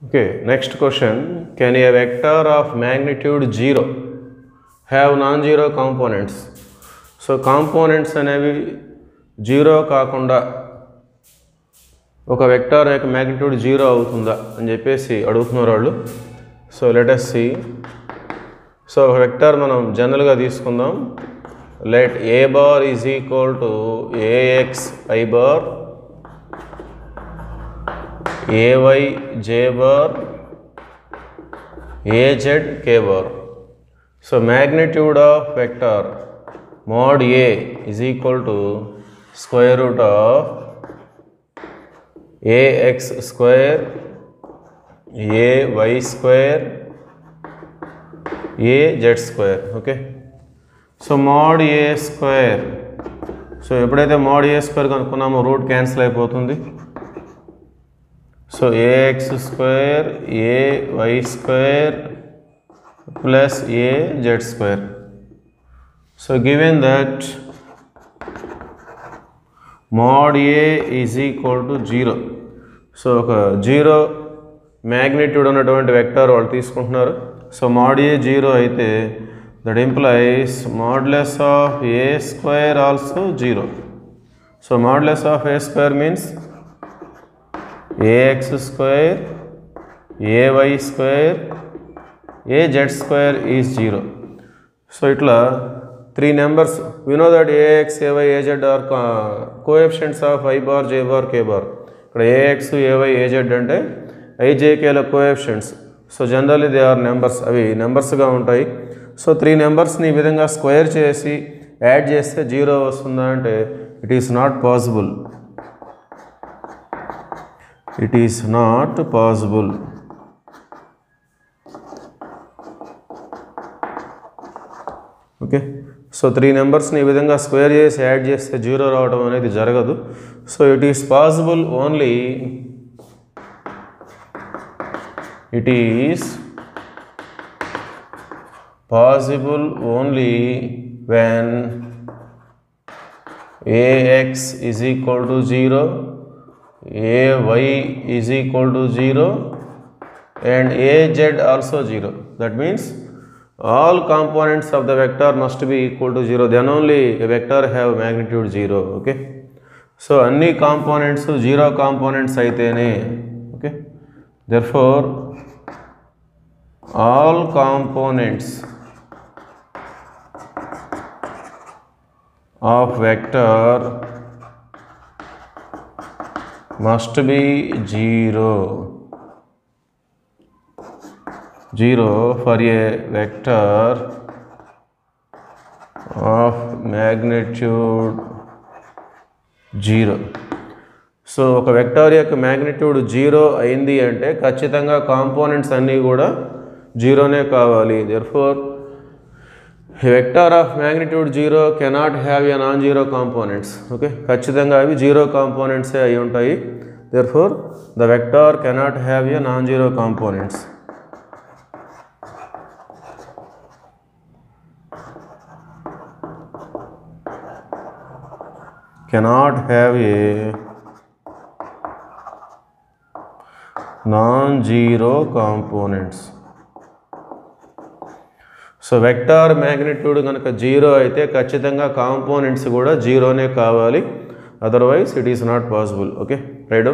Okay, next question. Can a vector of magnitude 0 have non-zero components? So components అనేవి 0 కాకుండా ఒక vector యొక్క magnitude 0 అవుతుందా అని చెప్పేసి అడుగుతున్నారు వాళ్ళు. So let us see. So ఒక వెక్టర్ మనం జనరల్గా తీసుకుందాం. Let a bar is equal to ax I bar, ay j bar, az k bar. So magnitude of vector mod a is equal to square root of ax square, ay square, az square. Okay. So mod a square. So ఎప్పుడైతే mod a square కనుక్కున్నామో root cancel అయిపోతుంది. So ax square, ay square plus az square. So given that mod a is equal to 0. So ఒక 0 magnitude ఉన్నటువంటి vector వాళ్ళు తీసుకుంటున్నారు. So mod a 0 అయితే that implies modulus of a square also 0. So modulus of a square means ax square, ay square, az square is 0. So itla three numbers, we know that ax, ay, az are coefficients of I bar, j bar, k bar. ఇక్కడ ax, ay, az అంటే i, j, k ల coefficients. So generally they are numbers, అవి నెంబర్స్గా ఉంటాయి. So three నెంబర్స్ని ఈ విధంగా square చేసి యాడ్ చేస్తే 0 వస్తుందా అంటే it is not possible. It is not possible. Okay. So three నెంబర్స్ని ఈ విధంగా స్క్వేర్ చేసి యాడ్ చేస్తే 0 రావడం అనేది జరగదు. So it is possible only, it is possible only when ax is equal to 0, ay is equal to 0 and az also 0. That means all components of the vector must be equal to 0, then only a vector have magnitude 0. Okay. So anni components 0 components aitene. Okay. Therefore all components of vector must be 0 for a vector of magnitude 0. So ఒక vector యొక్క magnitude 0 అయింది అంటే ఖచ్చితంగా components అన్నీ కూడా 0నే కావాలి. therefore a vector of magnitude 0 cannot have a non-zero components. Okay, ఖచ్చితంగా అవి 0 components అయి ఉంటాయి. therefore the vector cannot have a non-zero components. Cannot have a non-zero components. So vector magnitude కనుక 0 అయితే ఖచ్చితంగా కాంపోనెంట్స్ కూడా 0నే కావాలి, otherwise it is not possible. Okay, right.